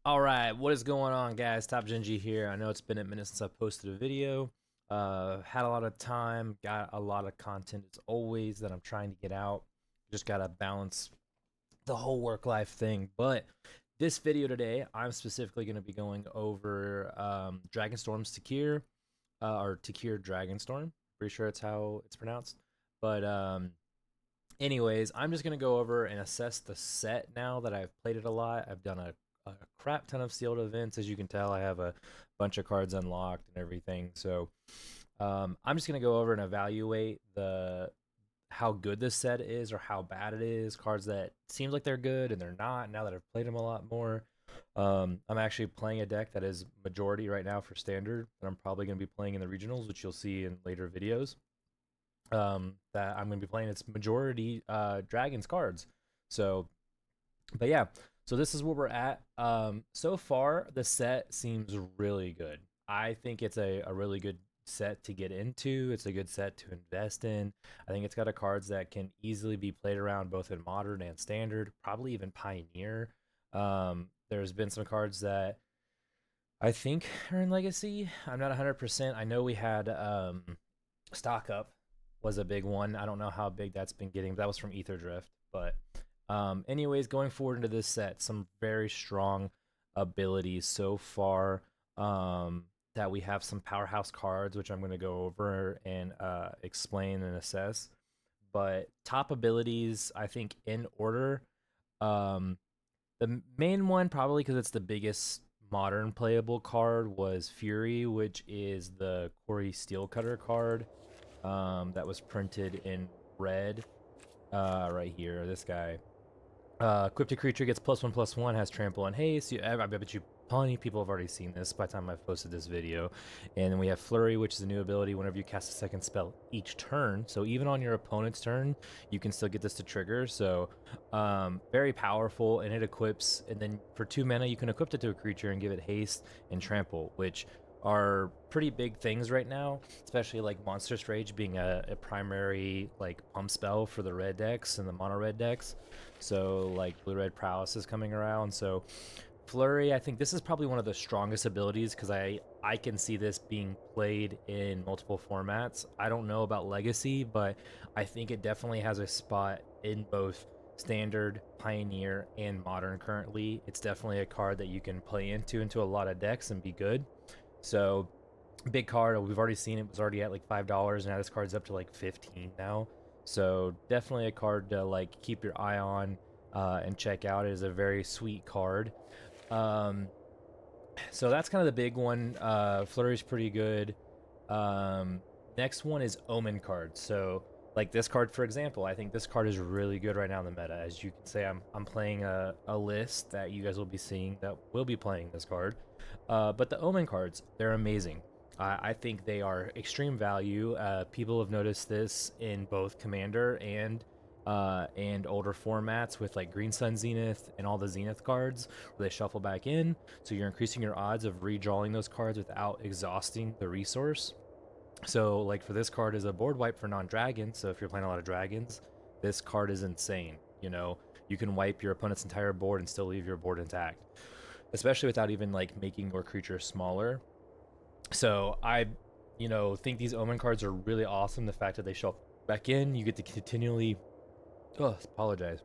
Alright, what is going on, guys? Top Genji here. I know it's been a minute since I posted a video. Had a lot of time, got a lot of content as always that I'm trying to get out. Just gotta balance the whole work-life thing. But this video today, I'm specifically going to be going over Dragonstorm's Takir, or Takir Dragonstorm. Pretty sure it's how it's pronounced. But anyways, I'm just going to go over and assess the set now that I've played it a lot. I've done a crap ton of sealed events. As you can tell, I have a bunch of cards unlocked and everything. So I'm just going to go over and evaluate the how good this set is or how bad it is. Cards that seems like they're good and they're not now that I've played them a lot more. I'm actually playing a deck that is majority right now for standard that I'm probably going to be playing in the regionals, which you'll see in later videos. That I'm going to be playing its majority dragons cards. So, but yeah, so this is where we're at. So far, the set seems really good. I think it's a really good set to get into. It's a good set to invest in. I think it's got a cards that can easily be played around both in modern and standard, probably even pioneer. There's been some cards that I think are in legacy. I'm not 100%. I know we had stock up was a big one. I don't know how big that's been getting, but that was from Ether Drift. But anyways, going forward into this set, some very strong abilities so far. That we have some powerhouse cards, which I'm going to go over and explain and assess. But top abilities, I think in order. Um, the main one, probably because it's the biggest modern playable card, was Fury, which is the Corey Steelcutter card that was printed in red right here. This guy. Equipped creature gets +1/+1, has trample and haste. I bet you plenty of people have already seen this by the time I've posted this video. And then we have Flurry, which is a new ability whenever you cast a second spell each turn. So even on your opponent's turn, you can still get this to trigger. So very powerful, and it equips. And then for 2 mana, you can equip it to a creature and give it haste and trample, which are pretty big things right now, especially like Monstrous Rage being a primary like pump spell for the red decks and the mono red decks. So like blue red prowess is coming around. So Flurry, I think this is probably one of the strongest abilities because I can see this being played in multiple formats. I don't know about Legacy, but I think it definitely has a spot in both standard, pioneer, and modern currently. It's definitely a card that you can play into a lot of decks and be good. So big card. We've already seen it was already at like $5. Now this card's up to like 15 now. So definitely a card to like keep your eye on and check out. It is a very sweet card. Um, so that's kind of the big one. Flurry's pretty good. Next one is Omen cards. So like this card, for example, I think this card is really good right now in the meta. As you can say, I'm playing a list that you guys will be seeing that will be playing this card. But the Omen cards, they're amazing. I think they are extreme value. People have noticed this in both Commander and older formats with like Green Sun Zenith and all the Zenith cards where they shuffle back in. So you're increasing your odds of redrawing those cards without exhausting the resource. So like for this card is a board wipe for non-dragons. So if you're playing a lot of dragons, this card is insane. You know, you can wipe your opponent's entire board and still leave your board intact, especially without even like making your creature smaller. So I, think these Omen cards are really awesome. The fact that they shuffle back in, you get to continually, apologize,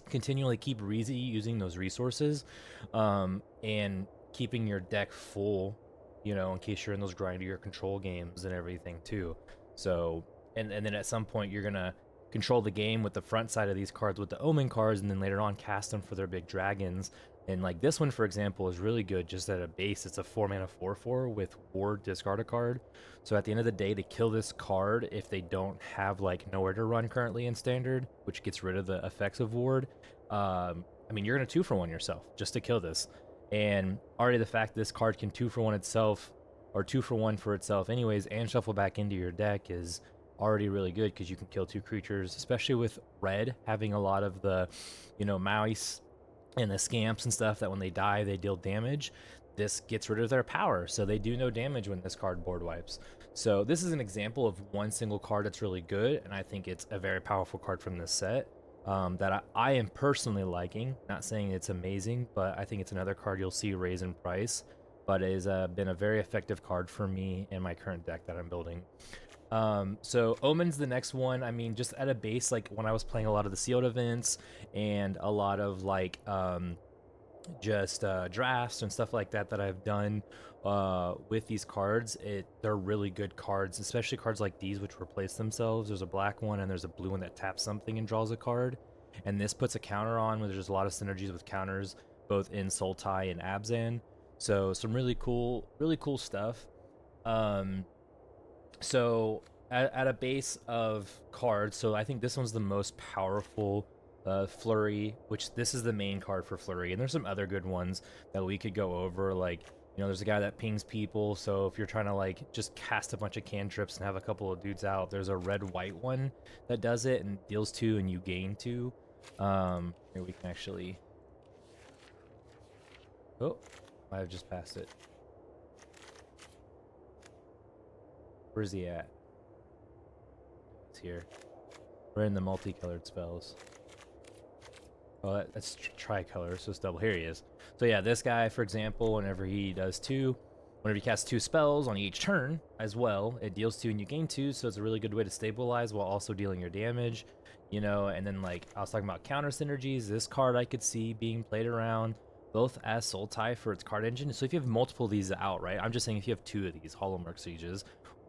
continually keep using those resources, and keeping your deck full, in case you're in those grindier control games and everything too. So, and then at some point you're gonna control the game with the front side of these cards with the Omen cards, and then later on cast them for their big dragons. And like this one, for example, is really good just at a base. It's a 4 mana 4/4 with Ward, discard a card. So at the end of the day, to kill this card, if they don't have like nowhere to run currently in standard, which gets rid of the effects of Ward, I mean, you're gonna 2-for-1 yourself just to kill this. And already the fact this card can 2-for-1 itself, or 2-for-1 for itself anyways, and shuffle back into your deck is already really good because you can kill 2 creatures, especially with red having a lot of the, mouse and the scamps and stuff that when they die they deal damage. This gets rid of their power, so they do no damage when this card board wipes. So this is an example of one single card that's really good, and I think it's a very powerful card from this set. that I am personally liking. Not saying it's amazing, but I think it's another card you'll see raise in price, but it has been a very effective card for me in my current deck that I'm building. So Omen's the next one. I mean, just at a base, like when I was playing a lot of the sealed events and a lot of like just drafts and stuff like that that I've done with these cards, they're really good cards, especially cards like these which replace themselves. There's a black one and there's a blue one that taps something and draws a card, and this puts a counter on, where there's a lot of synergies with counters both in Sultai and Abzan. So some really cool stuff. Um, so at a base of cards, so I think this one's the most powerful. Flurry, which this is the main card for Flurry, and there's some other good ones that we could go over. Like, you know, there's a guy that pings people, so if you're trying to like just cast a bunch of cantrips and have a couple of dudes out, there's a red-white one that does it and deals 2 and you gain 2. Here we can actually. Oh, I've just passed it. Where's he at? He's here. We're in the multicolored spells. Oh, that's tricolor, so it's double. Here he is. So yeah, this guy, for example, whenever he does 2, whenever he casts 2 spells on each turn as well, it deals 2 and you gain 2, so it's a really good way to stabilize while also dealing your damage, you know. And then, like, I was talking about counter synergies. This card I could see being played around both as Sultai for its card engine. So if you have multiple of these out, right? I'm just saying if you have 2 of these Hallowmark Sieges,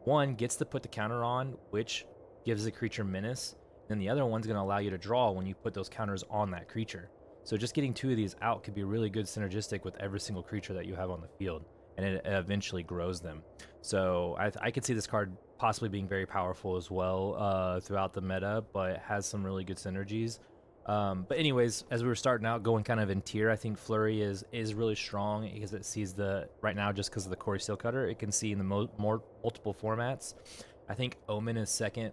one gets to put the counter on, which gives the creature menace. Then the other one's going to allow you to draw when you put those counters on that creature. So just getting 2 of these out could be really good synergistic with every single creature that you have on the field, and it eventually grows them. So I could see this card possibly being very powerful as well throughout the meta, but it has some really good synergies. But anyways, as we were starting out going kind of in tier, I think Flurry is really strong because it sees right now, just because of the Core Steel Cutter, it can see in the more multiple formats. I think Omen is second.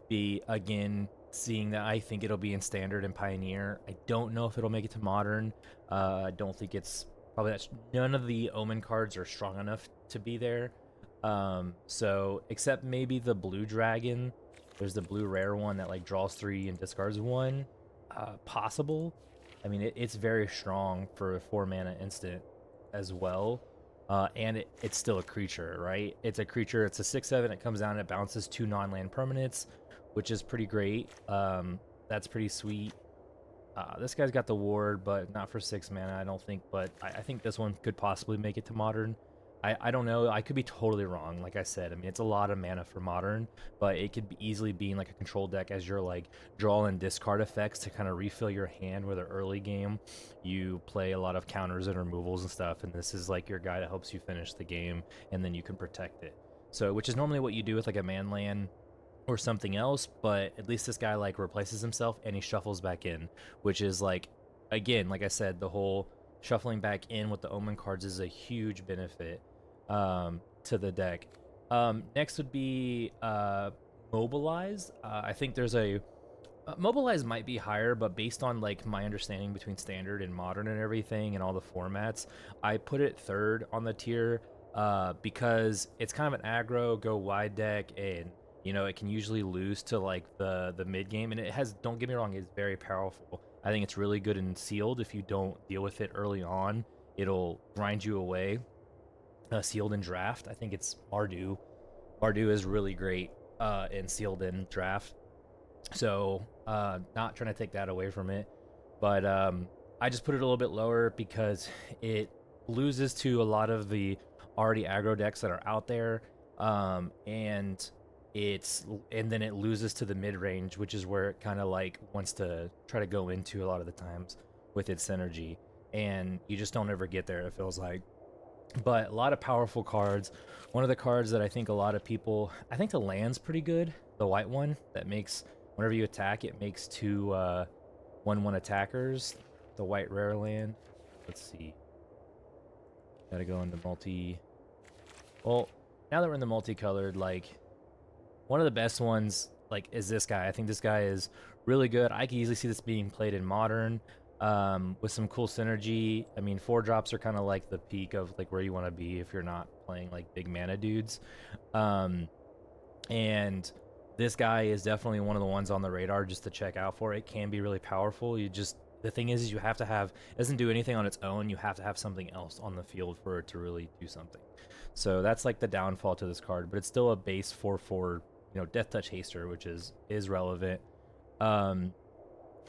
Be again seeing that I think it'll be in Standard and Pioneer. I don't know if it'll make it to Modern. I don't think it's probably that. None of the Omen cards are strong enough to be there. So except maybe the Blue Dragon. There's the blue rare one that like draws 3 and discards 1. Possible. I mean, it's very strong for a 4 mana instant as well. And it's still a creature, right? It's a creature. It's a 6/7. It comes down. It bounces 2 non-land permanents, which is pretty great. That's pretty sweet. This guy's got the ward, but not for 6 mana, I don't think. But I think this one could possibly make it to Modern. I don't know. I could be totally wrong. Like I said, I mean, it's a lot of mana for Modern, but it could easily be in like a control deck as your like draw and discard effects to kind of refill your hand. Where the early game you play a lot of counters and removals and stuff, and this is like your guy that helps you finish the game, and then you can protect it. So, which is normally what you do with like a man land or something else, but at least this guy like replaces himself and he shuffles back in, which is like, again, like I said, the whole shuffling back in with the Omen cards is a huge benefit to the deck. Next would be Mobilize. I think there's a Mobilize might be higher, but based on like my understanding between Standard and Modern and everything and all the formats, I put it third on the tier because it's kind of an aggro go wide deck, and you know it can usually lose to like the mid game, and it has, don't get me wrong, it's very powerful. I think it's really good in sealed. If you don't deal with it early on, it'll grind you away. Sealed in draft, I think it's Mardu. Mardu is really great in sealed in draft. So not trying to take that away from it, but I just put it a little bit lower because it loses to a lot of the already aggro decks that are out there, and then it loses to the mid range, which is where it kind of like wants to try to go into a lot of the times with its synergy, and you just don't ever get there, it feels like. But a lot of powerful cards. One of the cards that I think a lot of people, I think the land's pretty good. The white one that makes, whenever you attack, it makes 2 1/1 attackers. The white rare land. Let's see. Gotta go into multi. Well, now that we're in the multicolored, like, one of the best ones, like, is this guy. I think this guy is really good. I can easily see this being played in Modern. With some cool synergy. I mean, 4-drops are kind of like the peak of like where you want to be if you're not playing like big mana dudes. And this guy is definitely one of the ones on the radar just to check out for. It can be really powerful. The thing is you have to have, it doesn't do anything on its own. You have to have something else on the field for it to really do something. So that's like the downfall to this card, but it's still a base 4/4, Death Touch Haster, which is relevant.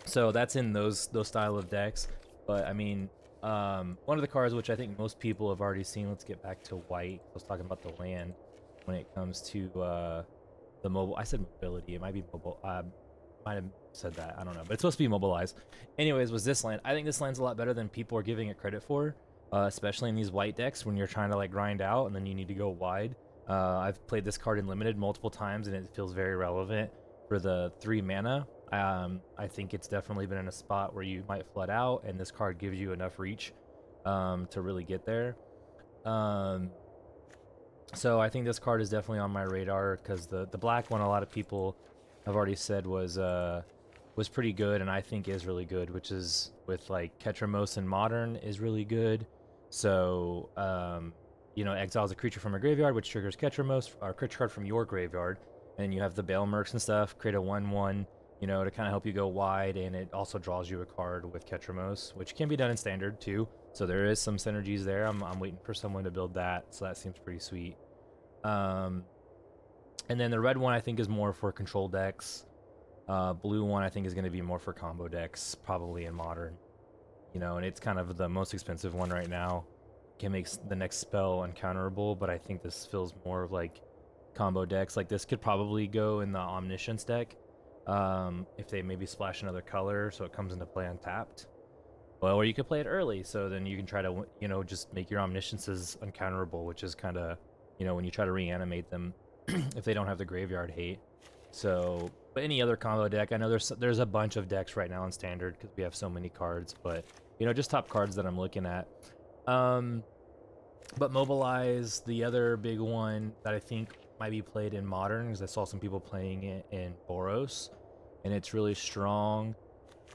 So that's in those style of decks. But I mean, one of the cards which I think most people have already seen. Let's get back to white. I was talking about the land when it comes to the mobile. I said mobility. It might be mobile. Might have said that. I don't know, but it's supposed to be mobilized. Anyways, was this land? I think this land's a lot better than people are giving it credit for, especially in these white decks when you're trying to like grind out and then you need to go wide. I've played this card in limited multiple times and it feels very relevant for the 3 mana. I think it's definitely been in a spot where you might flood out, and this card gives you enough reach to really get there. So I think this card is definitely on my radar because the black one, a lot of people have already said was pretty good, and I think is really good, which is with like Ketramos and Modern is really good. So exiles a creature from a graveyard, which triggers Ketramos, or a creature card from your graveyard, and you have the Bale Mercs and stuff. Create a 1/1. To kind of help you go wide, and it also draws you a card with Ketramos, which can be done in standard too. So there is some synergies there. I'm waiting for someone to build that, so that seems pretty sweet. And then the red one I think is more for control decks. Blue one I think is going to be more for combo decks, probably in modern. And it's kind of the most expensive one right now. Can make the next spell uncounterable, but I think this feels more of like combo decks. Like this could probably go in the Omniscience deck. If they maybe splash another color so it comes into play untapped. Well, or you could play it early, so then you can try to, just make your Omnisciences uncounterable, which is kind of, when you try to reanimate them if they don't have the graveyard hate. So, but any other combo deck, I know there's a bunch of decks right now in Standard because we have so many cards, but, just top cards that I'm looking at. But Mobilize, the other big one that I think might be played in Modern, because I saw some people playing it in Boros, and it's really strong.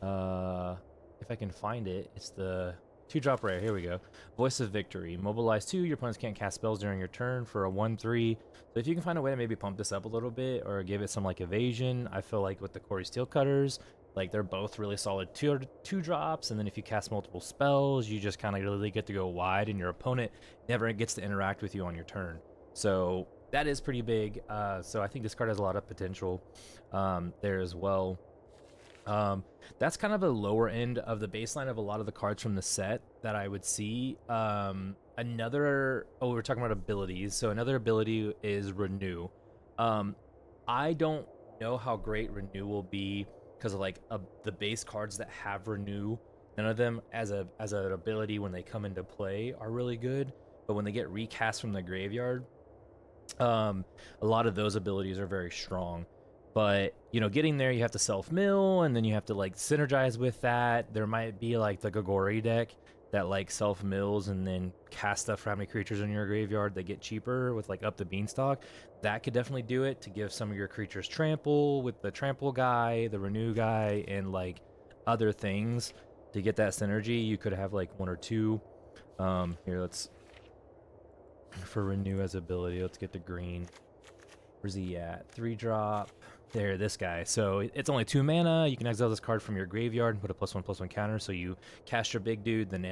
If I can find it, it's the 2-drop rare. Here we go. Voice of Victory. Mobilize 2. Your opponents can't cast spells during your turn for a 1/3. So if you can find a way to maybe pump this up a little bit or give it some like evasion, I feel like with the Corey Steel Cutters, like they're both really solid 2-drops, and then if you cast multiple spells, you just kind of really get to go wide, and your opponent never gets to interact with you on your turn. So that is pretty big. So I think this card has a lot of potential there as well. That's kind of a lower end of the baseline of a lot of the cards from the set that I would see. We're talking about abilities. So another ability is Renew. I don't know how great Renew will be because of the base cards that have Renew. None of them as an ability when they come into play are really good, but when they get recast from the graveyard, a lot of those abilities are very strong. But getting there, you have to self-mill, and then you have to synergize with that. There might be the Gagori deck that self-mills and then cast stuff for how many creatures in your graveyard that get cheaper with up the beanstalk. That could definitely do it to give some of your creatures trample with the trample guy, the renew guy, and other things to get that synergy. You could have 1 or 2. Here, let's for renew as ability. Let's get the green. Where's he at? 3-drop. There, this guy. So it's only 2 mana. You can exile this card from your graveyard and put a +1/+1 counter. So you cast your big dude, then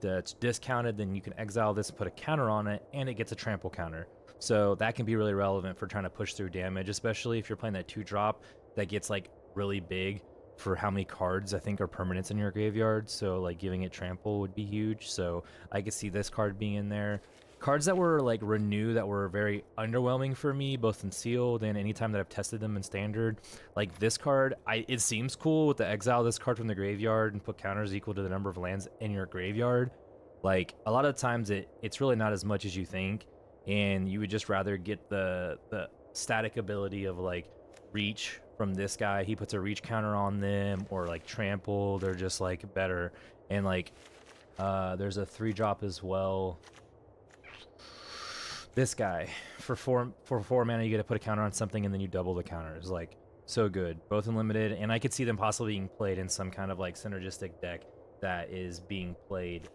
it's discounted. Then you can exile this and put a counter on it, and it gets a trample counter. So that can be really relevant for trying to push through damage, especially if you're playing that 2-drop that gets really big for how many cards I think are permanents in your graveyard. So giving it trample would be huge. So I could see this card being in there. Cards that were renew that were very underwhelming for me, both in sealed and anytime that I've tested them in standard. This card, it seems cool with the exile this card from the graveyard and put counters equal to the number of lands in your graveyard. A lot of times it's really not as much as you think, and you would just rather get the static ability of reach from this guy. He puts a reach counter on them, or trample. They're just better. And there's a 3-drop as well. This guy, for 4 mana, you get to put a counter on something, and then you double the counters. So good. Both unlimited, and I could see them possibly being played in some kind of synergistic deck that is being played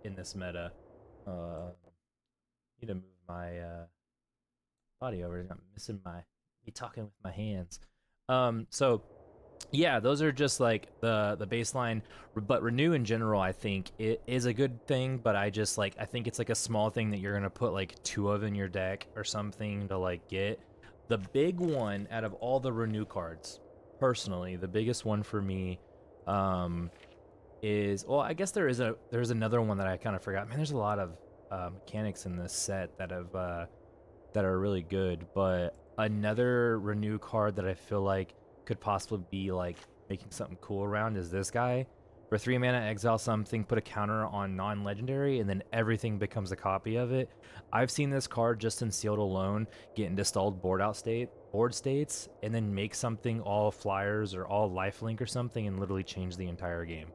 in this meta. Need to move my body over. I'm missing my be talking with my hands. So yeah, those are just like the baseline, but renew in general I think it is a good thing, but I think it's like a small thing that you're going to put like 2 of in your deck or something to like get. The big one out of all the renew cards, personally, the biggest one for me um is, well, I guess there's another one that I kind of forgot. Man, there's a lot of mechanics in this set that are really good, but another renew card that I feel like could possibly be like making something cool around is this guy. For 3 mana, exile something, put a counter on non-legendary, and then everything becomes a copy of it. I've seen this card just in sealed alone get into stalled board states, and then make something all flyers or all lifelink or something, and literally change the entire game.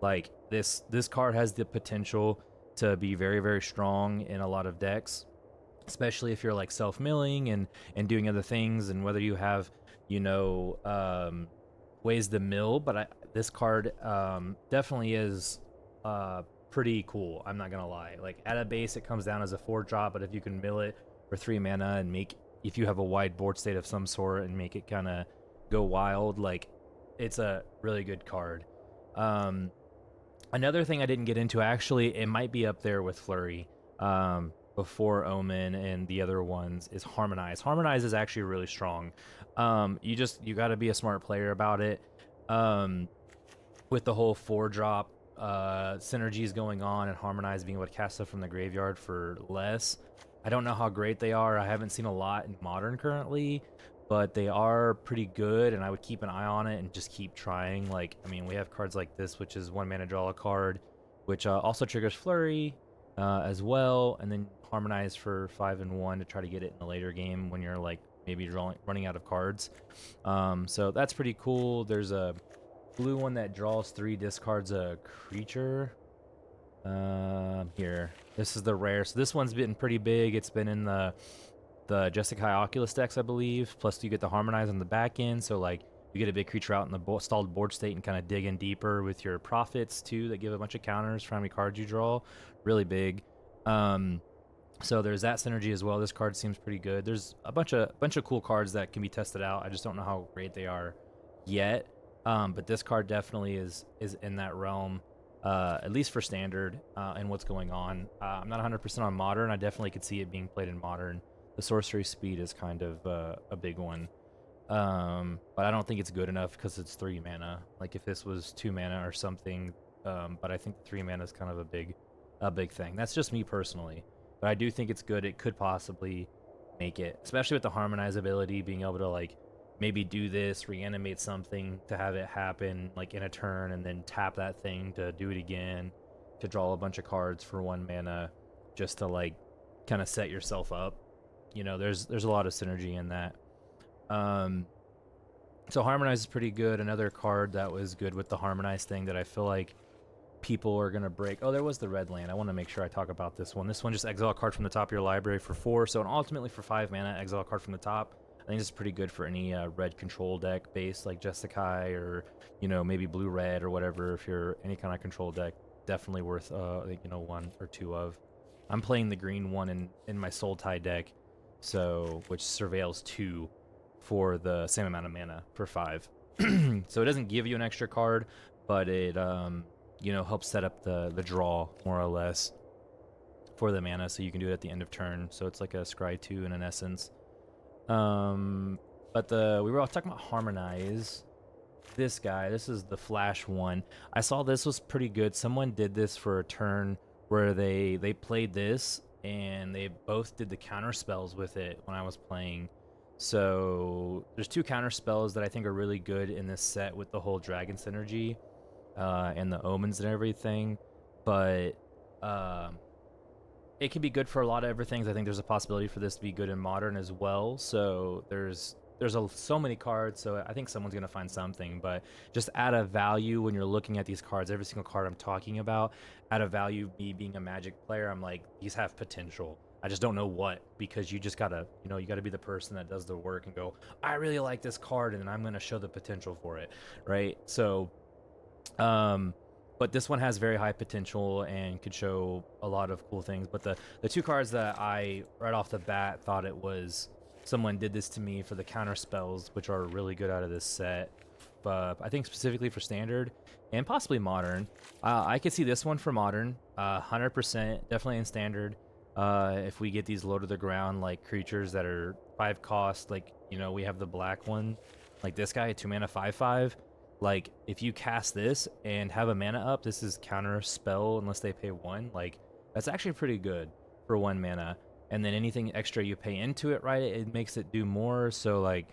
Like this card has the potential to be very very strong in a lot of decks, especially if you're like self-milling and doing other things, and whether you have, you know, ways to mill. But this card definitely is pretty cool, I'm not gonna lie. Like at a base it comes down as a 4-drop, but if you can mill it for 3 mana and make, if you have a wide board state of some sort, and make it kind of go wild, like it's a really good card. Another thing I didn't get into, actually, it might be up there with Flurry, before Omen and the other ones, is Harmonize. Harmonize is actually really strong. You got to be a smart player about it. With the whole 4-drop synergies going on, and Harmonize being able to cast stuff from the graveyard for less. I don't know how great they are. I haven't seen a lot in Modern currently, but they are pretty good, and I would keep an eye on it and just keep trying. Like, I mean, we have cards like this, which is 1 mana, draw a card, which also triggers Flurry as well, and then Harmonize for 5 and 1 to try to get it in the later game when you're like maybe running out of cards. So that's pretty cool. There's a blue one that draws 3, discards a creature. Here, this is the rare. So this one's been pretty big. It's been in the Jeskai Oculus decks, I believe. Plus, you get the Harmonize on the back end, so like you get a big creature out in the stalled board state and kind of dig in deeper with your profits too, that give a bunch of counters for how many cards you draw. Really big. So there's that synergy as well. This card seems pretty good. There's a bunch of cool cards that can be tested out. I just don't know how great they are yet. But this card definitely is in that realm, at least for standard and what's going on. I'm not 100% on modern. I definitely could see it being played in modern. The sorcery speed is kind of a big one, but I don't think it's good enough because it's 3 mana. Like if this was 2 mana or something, but I think 3 mana is kind of a big thing. That's just me personally, but I do think it's good. It could possibly make it, especially with the Harmonize ability, being able to like maybe do this, reanimate something to have it happen like in a turn, and then tap that thing to do it again, to draw a bunch of cards for 1 mana, just to like kind of set yourself up. You know, there's a lot of synergy in that. So Harmonize is pretty good. Another card that was good with the Harmonize thing that I feel like people are gonna break. Oh, there was the red land. I want to make sure I talk about this one. This one just exile a card from the top of your library for 4. So, and ultimately for 5 mana, exile a card from the top. I think this is pretty good for any red control deck base like Jeskai, or, you know, maybe blue red or whatever. If you're any kind of control deck, definitely worth you know, 1 or 2 of. I'm playing the green one in my Soul Tie deck, so which surveils 2 for the same amount of mana for 5. So it doesn't give you an extra card, but it you know, helps set up the draw more or less for the mana, so you can do it at the end of turn. So it's like a Scry 2 in an essence. But we were all talking about Harmonize. This guy, this is the flash one. I saw this was pretty good. Someone did this for a turn where they played this, and they both did the counter spells with it when I was playing. So there's 2 counter spells that I think are really good in this set with the whole dragon synergy and the omens and everything. But it can be good for a lot of everything. I think there's a possibility for this to be good in modern as well. So there's so many cards, so I think someone's gonna find something. But just add a value when you're looking at these cards. Every single card I'm talking about, add a value. Me being a Magic player, I'm like, these have potential. I just don't know what, because you just gotta, you know, you gotta be the person that does the work and go, I really like this card, and I'm gonna show the potential for it, right? So, but this one has very high potential and could show a lot of cool things. But the 2 cards that I right off the bat thought it was someone did this to me for the counter spells, which are really good out of this set. But I think specifically for standard and possibly modern, I could see this one for modern, 100%, definitely in standard. If we get these low to the ground like creatures that are 5 cost, like we have the black one, like this guy, 2 mana 5/5. Like if you cast this and have a mana up, this is counter spell unless they pay 1. Like that's actually pretty good for 1 mana. And then anything extra you pay into it, right? It makes it do more. So like,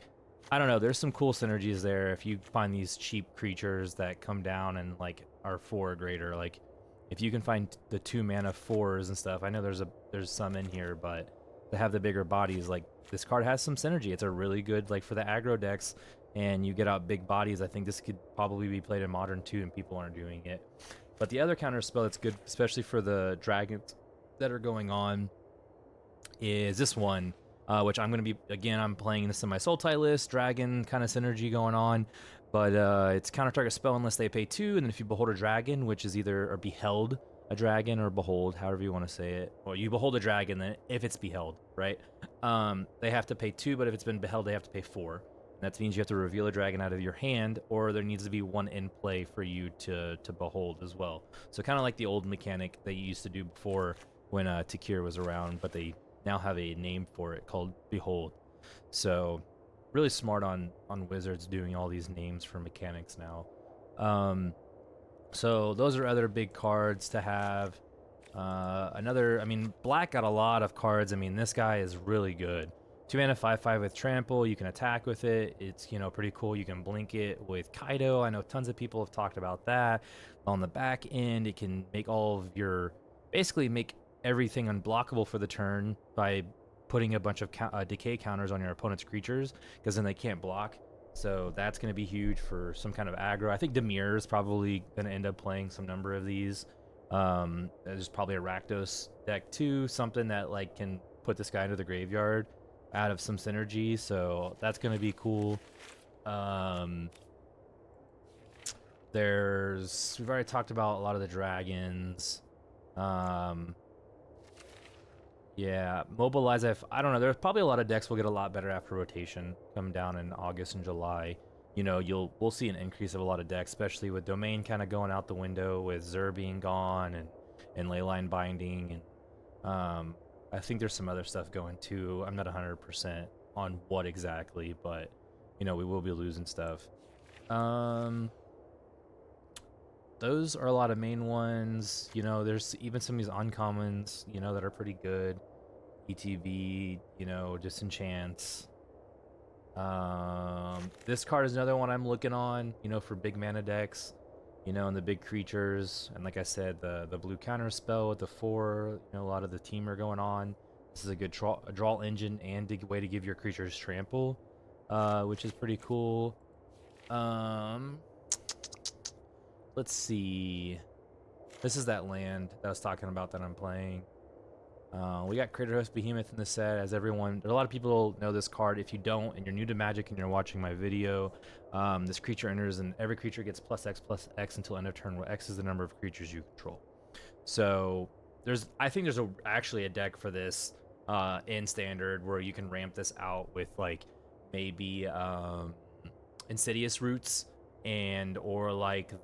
I don't know. There's some cool synergies there if you find these cheap creatures that come down and like are 4 or greater. Like if you can find the 2 mana 4s and stuff. I know there's some in here, but to have the bigger bodies, like this card has some synergy. It's a really good like for the aggro decks, and you get out big bodies. I think this could probably be played in modern too, and people aren't doing it. But the other counter spell that's good, especially for the dragons that are going on, is this one, which I'm going to be, again, I'm playing this in my soul tie list, dragon kind of synergy going on, but it's counter target spell unless they pay 2, and then if you behold a dragon, which is either, or beheld a dragon, or behold, however you want to say it, or you behold a dragon, then if it's beheld, right, they have to pay 2, but if it's been beheld, they have to pay 4. And that means you have to reveal a dragon out of your hand, or there needs to be 1 in play for you to behold as well. So kind of like the old mechanic that you used to do before when Takir was around, but they now have a name for it called Behold. So really smart on Wizards doing all these names for mechanics now. So those are other big cards to have. I mean, Black got a lot of cards. I mean, this guy is really good. 2 mana 5/5 with trample. You can attack with it. It's pretty cool. You can blink it with Kaido. I know tons of people have talked about that. On the back end, it can make all of your, basically make everything unblockable for the turn by putting a bunch of decay counters on your opponent's creatures, because then they can't block. So that's going to be huge for some kind of aggro. I think Demir is probably going to end up playing some number of these. There's probably a Rakdos deck too, something that like can put this guy into the graveyard out of some synergy. So that's going to be cool. We've already talked about a lot of the dragons. Yeah, Mobilize. I don't know. There's probably a lot of decks will get a lot better after rotation come down in August and July. We'll see an increase of a lot of decks, especially with Domain kind of going out the window, with Zur being gone, and Leyline Binding, and I think there's some other stuff going too. I'm not 100% on what exactly, but we will be losing stuff. Those are a lot of main ones. There's even some of these uncommons, that are pretty good. ETB, Disenchants. This card is another one I'm looking on, for big mana decks, and the big creatures. And like I said, the blue counter spell with the 4, a lot of the team are going on. This is a good draw engine and a way to give your creatures trample, which is pretty cool. Let's see. This is that land that I was talking about that I'm playing. We got Crater Host Behemoth in the set, as everyone. A lot of people know this card. If you don't, and you're new to Magic and you're watching my video, this creature enters, and every creature gets +X until end of turn, where X is the number of creatures you control. So I think there's actually a deck for this in Standard where you can ramp this out with like maybe Insidious Roots or like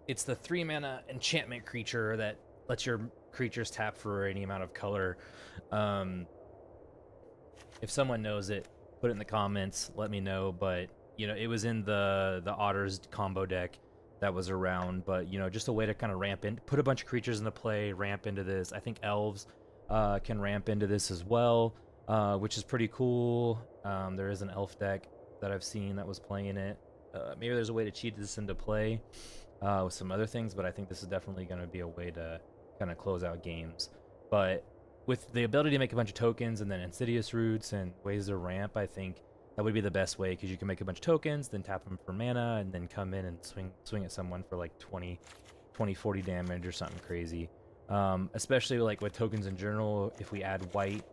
it's the 3 mana enchantment creature that lets your creatures tap for any amount of color. If someone knows it, put it in the comments, let me know. But it was in the Otters combo deck that was around. But just a way to kind of ramp in, put a bunch of creatures into play, ramp into this. I think Elves can ramp into this as well, which is pretty cool. There is an Elf deck that I've seen that was playing it. Maybe there's a way to cheat this into play with some other things, but I think this is definitely going to be a way to kind of close out games. But with the ability to make a bunch of tokens and then Insidious Roots and ways to ramp, I think that would be the best way, because you can make a bunch of tokens, then tap them for mana, and then come in and swing at someone for like 20, 40 damage or something crazy. Especially like with tokens in general, if we add white,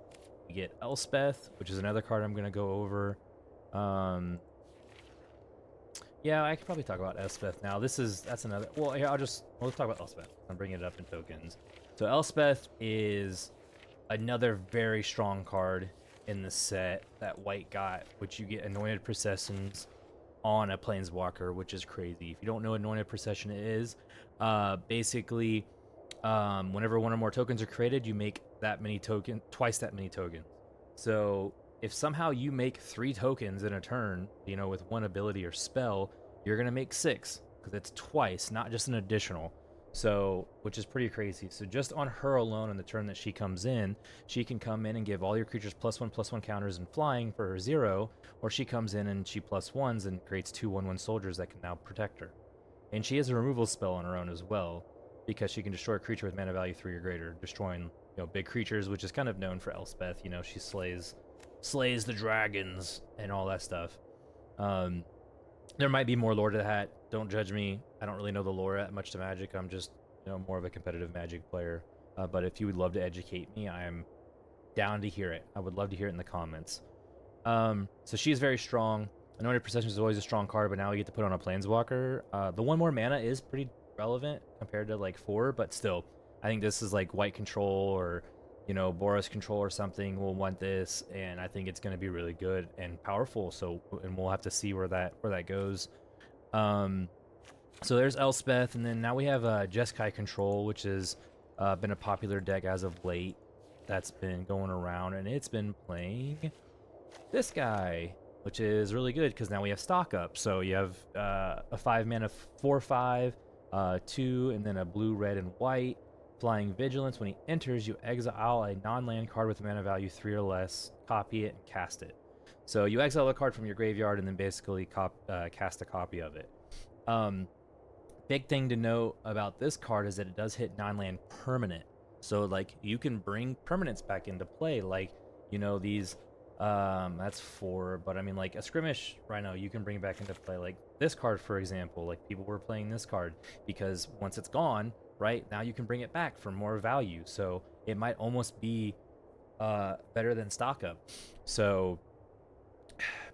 we get Elspeth, which is another card I'm going to go over. Yeah, I could probably talk about Elspeth now. That's another. Well, here we'll talk about Elspeth. I'm bringing it up in tokens. So Elspeth is Another very strong card in the set that white got, which you get Anointed Processions on a Planeswalker, which is crazy. If you don't know what Anointed Procession is, basically, whenever one or more tokens are created, you make that many twice that many tokens. So if somehow you make 3 tokens in a turn, you know, with one ability or spell, you're gonna make 6 because it's twice, not just an additional. So, which is pretty crazy. So just on her alone, on the turn that she comes in, she can come in and give all your creatures +1/+1 counters and flying for her 0, or she comes in and she +1s and creates 2 1/1 soldiers that can now protect her. And she has a removal spell on her own as well, because she can destroy a creature with mana value 3 or greater, destroying, you know, big creatures, which is kind of known for Elspeth. You know, she slays the dragons and all that stuff. There might be more lore to that. Don't judge me. I don't really know the lore that much to Magic. I'm just, you know, more of a competitive Magic player. But if you would love to educate me, I am down to hear it. I would love to hear it in the comments. So she's very strong. Anointed Procession is always a strong card, but now we get to put on a Planeswalker. The 1 more mana is pretty relevant compared to like 4, but still, I think this is like white control or, you know, Boros control or something will want this, and I think it's going to be really good and powerful. So, and we'll have to see where that goes. So there's Elspeth, and then now we have Jeskai control, which has been a popular deck as of late. That's been going around, and it's been playing this guy, which is really good because now we have stock up. So you have a 5 mana 4/5, 2, and then a blue, red, and white. Flying Vigilance. When he enters, you exile a non-land card with mana value 3 or less, copy it, and cast it. So you exile a card from your graveyard and then basically cast a copy of it. Big thing to note about this card is that it does hit non-land permanent. So like you can bring permanents back into play, like, you know, these that's 4, but I mean, like a Skirmish Rhino you can bring back into play, like this card for example. Like people were playing this card because once it's gone, right, now you can bring it back for more value. So it might almost be better than stock up. So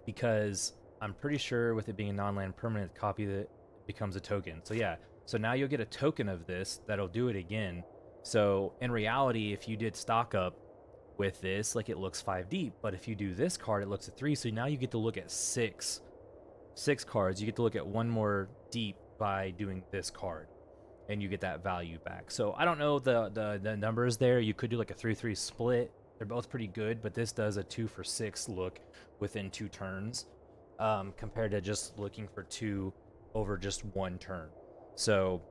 because I'm pretty sure with it being a non-land permanent, copy that becomes a token. So yeah, so now you'll get a token of this that'll do it again. So in reality, if you did stock up with this, like, it looks 5 deep, but if you do this card, it looks at 3. So now you get to look at six cards. You get to look at 1 more deep by doing this card, and you get that value back. So I don't know the numbers there. You could do like a 3/3 split. They're both pretty good, but this does a 2 for 6 look within 2 turns, compared to just looking for 2 over just 1 turn. So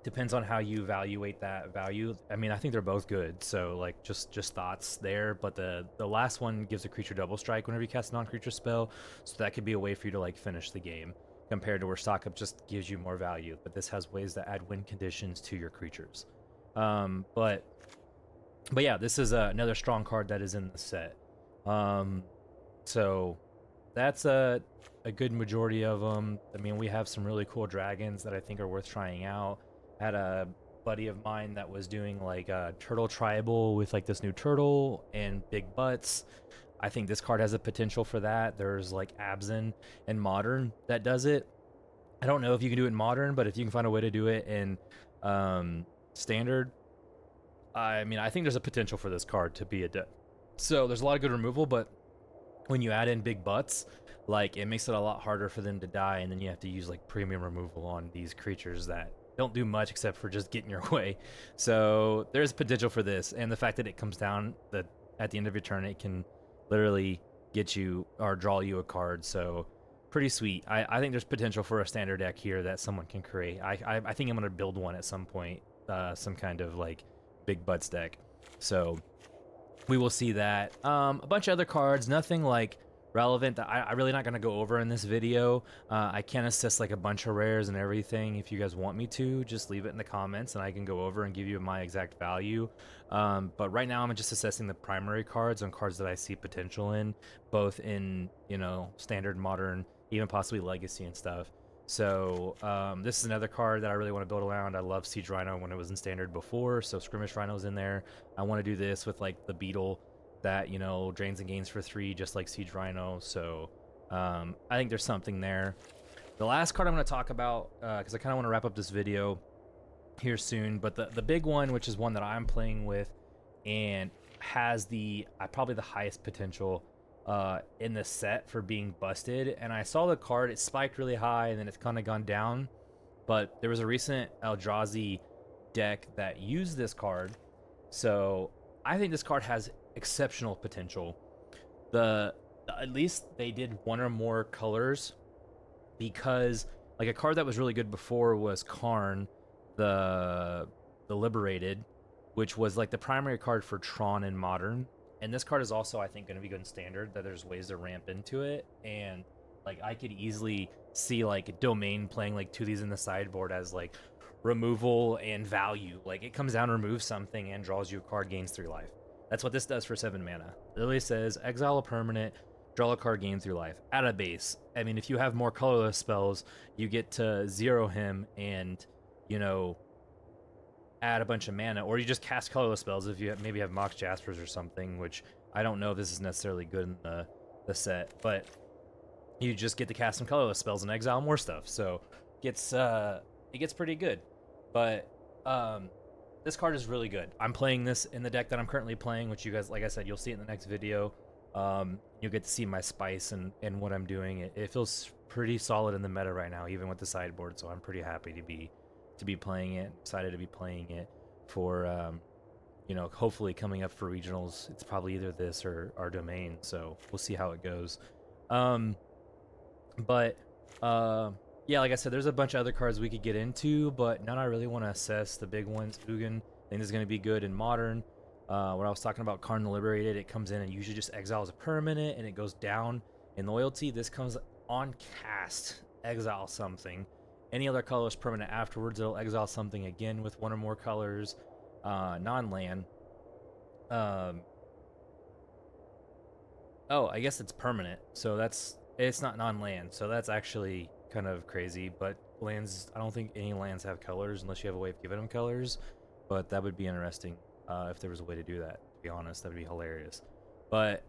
depends on how you evaluate that value. I mean, I think they're both good. So like just thoughts there. But the last one gives a creature double strike whenever you cast a non-creature spell. So that could be a way for you to like finish the game, compared to where stock up just gives you more value. But this has ways to add win conditions to your creatures. But yeah, this is another strong card that is in the set. So that's a good majority of them. I mean, we have some really cool dragons that I think are worth trying out. I had a buddy of mine that was doing like a turtle tribal with like this new turtle and big butts. I think this card has a potential for that. There's like Abzan and Modern that does it. I don't know if you can do it in Modern, but if you can find a way to do it in Standard, I mean, I think there's a potential for this card to be a deck. So there's a lot of good removal, but when you add in big butts, like, it makes it a lot harder for them to die, and then you have to use like premium removal on these creatures that don't do much except for just getting your way. So there's potential for this, and the fact that it comes down that at the end of your turn, it can literally get you or draw you a card. So pretty sweet. I think there's potential for a standard deck here that someone can create. I think I'm gonna build one at some point, some kind of like big butts deck. So we will see that. A bunch of other cards, nothing like relevant that I really not going to go over in this video. I can assess like a bunch of rares and everything. If you guys want me to, just leave it in the comments and I can go over and give you my exact value. But right now I'm just assessing the primary cards and cards that I see potential in, both in, you know, standard, modern, even possibly legacy and stuff. So this is another card that I really want to build around. I love Siege Rhino when it was in standard before, so Skirmish Rhino's in there. I want to do this with like the Beetle that, you know, drains and gains for 3, just like Siege Rhino. So I think there's something there. The last card I'm going to talk about, because I kind of want to wrap up this video here soon, but the big one, which is one that I'm playing with, and has the probably the highest potential in the set for being busted. And I saw the card; it spiked really high, and then it's kind of gone down. But there was a recent Eldrazi deck that used this card, so I think this card has exceptional potential. The At least they did one or more colors, because like a card that was really good before was Karn, the Liberated, which was like the primary card for Tron in Modern. And this card is also, I think, going to be good in Standard. That there's ways to ramp into it, and like I could easily see like Domain playing like two of these in the sideboard as like removal and value. Like it comes down, removes something, and draws you a card, gains 3 life. That's what this does for 7 mana. It literally says exile a permanent, draw a card, gain 3 life at a base. I mean, if you have more colorless spells, you get to zero him and, you know, add a bunch of mana, or you just cast colorless spells if you maybe have Mox Jaspers or something, which I don't know if this is necessarily good in the set, but you just get to cast some colorless spells and exile more stuff. So it gets pretty good. But this card is really good. I'm playing this in the deck that I'm currently playing, which you guys, like I said, you'll see it in the next video. You'll get to see my spice and what I'm doing. It feels pretty solid in the meta right now, even with the sideboard. So I'm pretty happy to be playing it. Excited to be playing it for you know, hopefully coming up for regionals. It's probably either this or our Domain. So we'll see how it goes. But yeah, like I said, there's a bunch of other cards we could get into, but none I really want to assess. The big ones, Ugin, I think is going to be good in Modern. When I was talking about Karn Liberated, it comes in and usually just exiles a permanent, and it goes down in loyalty. This comes on cast, exile something. Any other colorless permanent afterwards, it'll exile something again with one or more colors, non-land. Oh, I guess it's permanent, so it's not non-land, so that's actually kind of crazy. But lands, I don't think any lands have colors unless you have a way of giving them colors, but that would be interesting if there was a way to do that. To be honest, that would be hilarious. But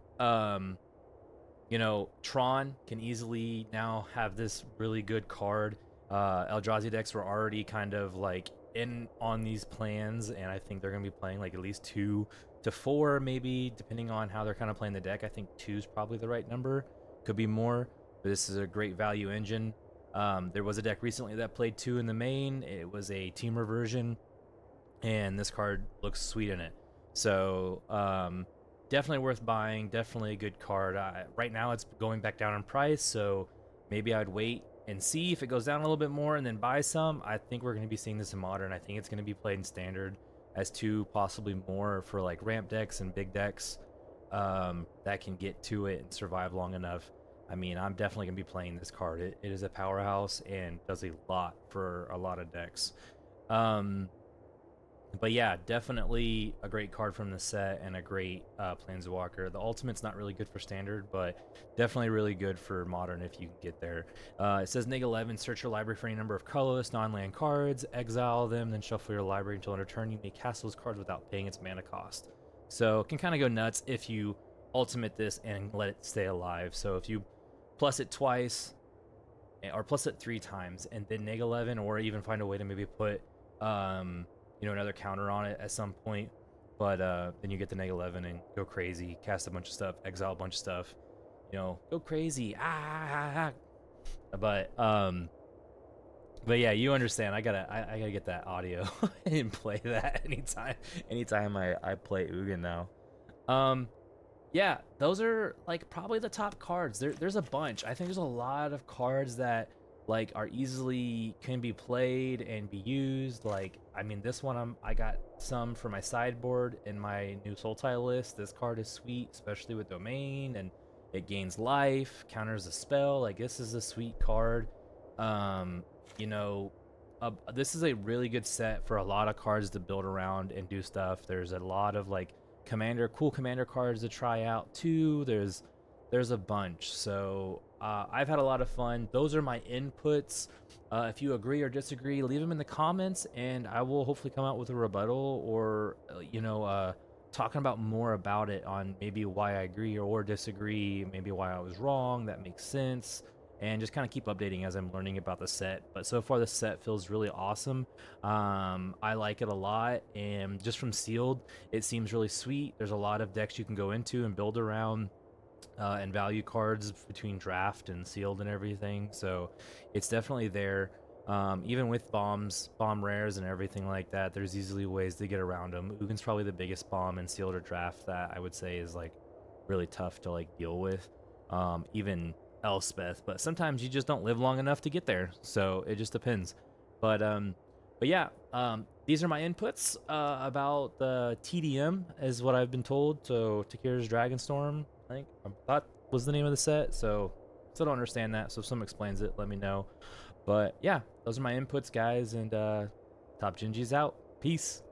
you know, Tron can easily now have this really good card. Eldrazi decks were already kind of like in on these plans, and I think they're going to be playing like at least 2 to 4, maybe, depending on how they're kind of playing the deck. I think 2 is probably the right number. Could be more, but this is a great value engine. There was a deck recently that played 2 in the main. It was a teamer version, and this card looks sweet in it. So definitely worth buying. Definitely a good card. Right now it's going back down in price, so maybe I'd wait and see if it goes down a little bit more and then buy some. I think we're going to be seeing this in Modern. I think it's going to be played in Standard as 2, possibly more for like ramp decks and big decks that can get to it and survive long enough. I mean, I'm definitely going to be playing this card. It is a powerhouse and does a lot for a lot of decks. But yeah, definitely a great card from the set and a great Planeswalker. The Ultimate's not really good for Standard, but definitely really good for Modern if you can get there. It says -11, search your library for any number of colorless non-land cards, exile them, then shuffle your library until end of turn. You may cast those cards without paying its mana cost. So it can kind of go nuts if you Ultimate this and let it stay alive. So if you plus it twice, or plus it 3 times, and then -11, or even find a way to maybe put you know, another counter on it at some point, but then you get the -11 and go crazy, cast a bunch of stuff, exile a bunch of stuff, you know, go crazy. But yeah, you understand. I gotta get that audio and play that anytime I play Ugin now. Yeah, those are like probably the top cards. There's a bunch. I think there's a lot of cards that like are easily can be played and be used. Like, I mean, this one I got some for my sideboard in my new soul tile list. This card is sweet, especially with Domain, and it gains life, counters a spell. Like, this is a sweet card. You know, this is a really good set for a lot of cards to build around and do stuff. There's a lot of like cool commander cards to try out too. There's a bunch. So I've had a lot of fun. Those are my inputs. If you agree or disagree, leave them in the comments, and I will hopefully come out with a rebuttal, or you know, talking about more about it on maybe why I agree or disagree, maybe why I was wrong. That makes sense. and just kind of keep updating as I'm learning about the set. But so far, the set feels really awesome. I like it a lot, and just from sealed, it seems really sweet. There's a lot of decks you can go into and build around, and value cards between draft and sealed and everything. So it's definitely there. Even with bomb rares and everything like that, there's easily ways to get around them. Ugin's probably the biggest bomb in sealed or draft that I would say is like really tough to like deal with. Even Elspeth, but sometimes you just don't live long enough to get there, so it just depends. But yeah, these are my inputs about the TDM, is what I've been told. So Takir's Dragonstorm, I think I thought was the name of the set. So still don't understand that. So if someone explains it, let me know. But yeah, those are my inputs, guys, and Top Gingy's out. Peace.